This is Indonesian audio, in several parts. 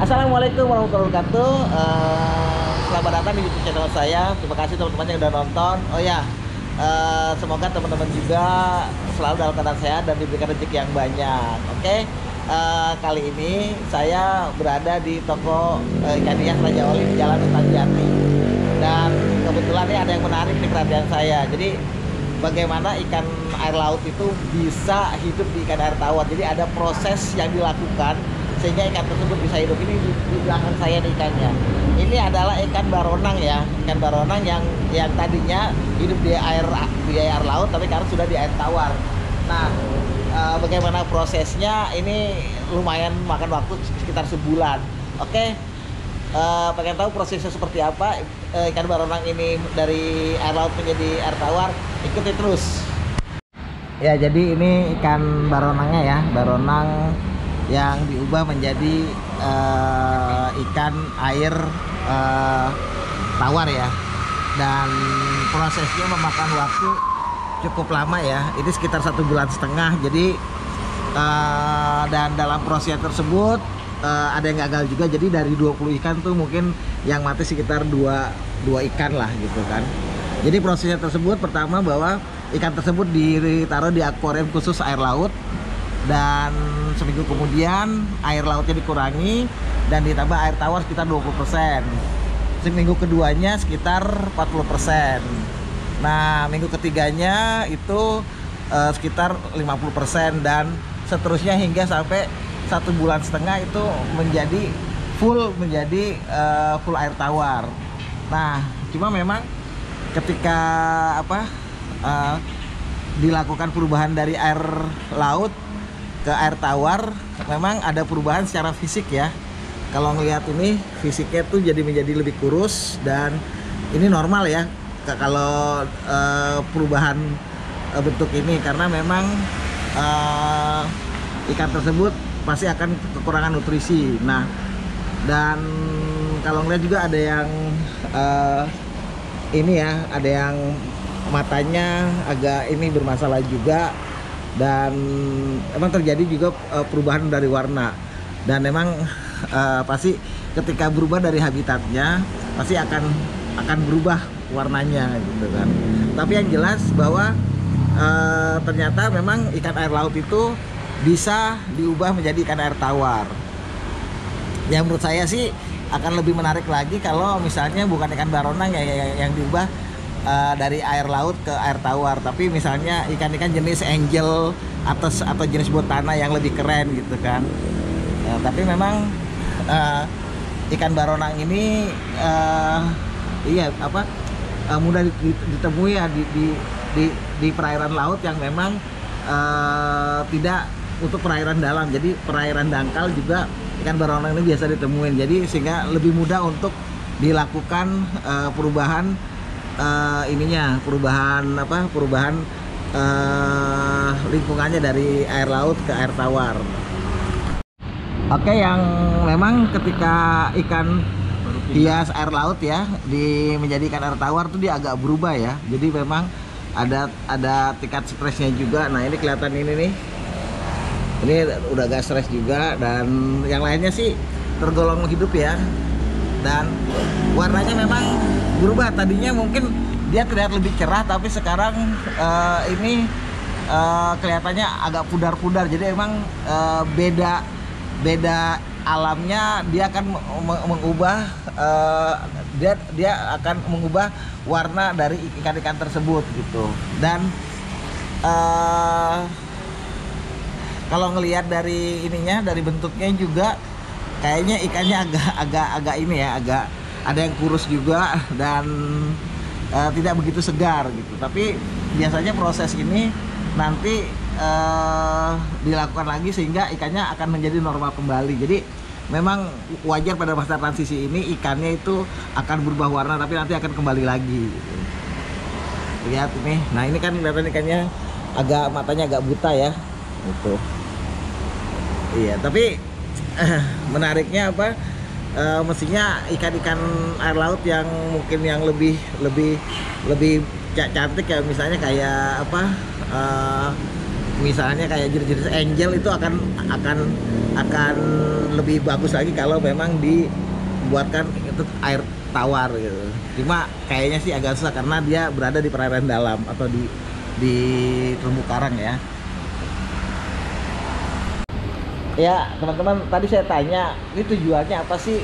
Assalamualaikum warahmatullahi wabarakatuh. Selamat datang di YouTube channel saya. Terima kasih teman-teman yang udah nonton. Oh ya, semoga teman-teman juga selalu dalam keadaan sehat dan diberikan rezeki yang banyak. Oke, kali ini saya berada di toko ikan hias Raja Oli di Jalan Hutan Jati. Dan kebetulan nih ada yang menarik di perhatian saya. Jadi bagaimana ikan air laut itu bisa hidup di ikan air tawar. Jadi ada proses yang dilakukan sehingga ikan tersebut bisa hidup. Ini di belakang saya nih ikannya. Ini adalah ikan baronang ya, ikan baronang yang tadinya hidup di air laut tapi sekarang sudah di air tawar. Nah, bagaimana prosesnya? Ini lumayan makan waktu sekitar sebulan. Oke, pengen tahu prosesnya seperti apa ikan baronang ini dari air laut menjadi air tawar? Ikuti terus. Ya, jadi ini ikan baronangnya ya, baronang yang diubah menjadi ikan air tawar ya, dan prosesnya memakan waktu cukup lama ya, ini sekitar 1,5 bulan. Jadi dan dalam proses tersebut ada yang gagal juga, jadi dari 20 ikan tuh mungkin yang mati sekitar 2 ikan lah gitu kan. Jadi prosesnya tersebut pertama bahwa ikan tersebut ditaruh di akuarium khusus air laut, dan seminggu kemudian air lautnya dikurangi dan ditambah air tawar sekitar 20%. Seminggu keduanya sekitar 40%. Nah, minggu ketiganya itu sekitar 50%, dan seterusnya hingga sampai 1,5 bulan itu menjadi full air tawar. Nah, cuma memang ketika dilakukan perubahan dari air laut ke air tawar, memang ada perubahan secara fisik ya. Kalau ngelihat ini fisiknya tuh menjadi lebih kurus, dan ini normal ya kalau perubahan bentuk ini, karena memang ikan tersebut pasti akan kekurangan nutrisi. Nah, dan kalau ngelihat juga ada yang ini ya, ada yang matanya agak ini bermasalah juga, dan emang terjadi juga perubahan dari warna. Dan memang pasti ketika berubah dari habitatnya pasti akan berubah warnanya gitu kan. Tapi yang jelas bahwa ternyata memang ikan air laut itu bisa diubah menjadi ikan air tawar. Yang menurut saya sih akan lebih menarik lagi kalau misalnya bukan ikan baronang yang diubah dari air laut ke air tawar, tapi misalnya ikan-ikan jenis angel atau jenis botana yang lebih keren gitu kan. Tapi memang ikan baronang ini mudah ditemui ya di perairan laut yang memang tidak untuk perairan dalam. Jadi perairan dangkal juga ikan baronang ini biasa ditemuin. Jadi sehingga lebih mudah untuk dilakukan perubahan perubahan lingkungannya dari air laut ke air tawar. Oke, yang memang ketika ikan hias air laut ya menjadi ikan air tawar tuh dia agak berubah ya. Jadi memang ada tingkat stresnya juga. Nah, ini kelihatan ini udah agak stres juga, dan yang lainnya sih tergolong hidup ya. Dan warnanya memang berubah. Tadinya mungkin dia terlihat lebih cerah, tapi sekarang ini kelihatannya agak pudar-pudar. Jadi memang beda alamnya. Dia akan mengubah dia akan mengubah warna dari ikan-ikan tersebut gitu. Dan kalau ngelihat dari ininya, dari bentuknya juga kayaknya ikannya agak ini ya, agak ada yang kurus juga, dan tidak begitu segar gitu. Tapi biasanya proses ini nanti dilakukan lagi sehingga ikannya akan menjadi normal kembali. Jadi memang wajar pada masa transisi ini ikannya itu akan berubah warna, tapi nanti akan kembali lagi gitu. Lihat ini. Nah, ini kan kelihatan ikannya matanya agak buta ya gitu. Iya, tapi menariknya mestinya ikan-ikan air laut yang mungkin yang lebih cantik ya, misalnya kayak misalnya kayak jenis-jenis angel itu akan lebih bagus lagi kalau memang dibuatkan itu air tawar gitu. Cuma kayaknya sih agak susah karena dia berada di perairan dalam atau di terumbu karang ya. Ya teman-teman, tadi saya tanya ini tujuannya apa sih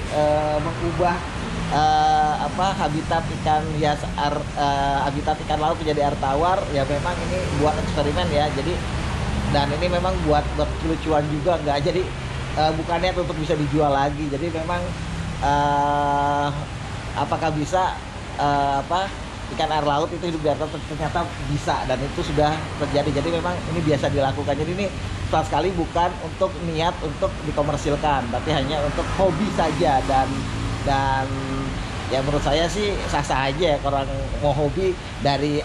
mengubah habitat ikan hias habitat ikan laut menjadi air tawar. Ya memang ini buat eksperimen ya, jadi dan ini memang buat lucuan juga, nggak jadi bukannya untuk bisa dijual lagi. Jadi memang apakah bisa ikan air laut itu hidup di air laut, ternyata bisa, dan itu sudah terjadi. Jadi memang ini biasa dilakukan. Jadi ini sama sekali bukan untuk niat untuk dikomersilkan, tapi hanya untuk hobi saja. Dan ya menurut saya sih sah-sah aja ya, orang mau hobi dari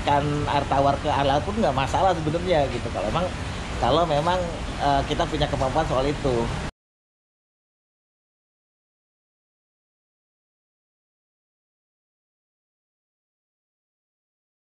ikan air tawar ke air laut pun nggak masalah sebenarnya gitu, kalau memang kita punya kemampuan soal itu.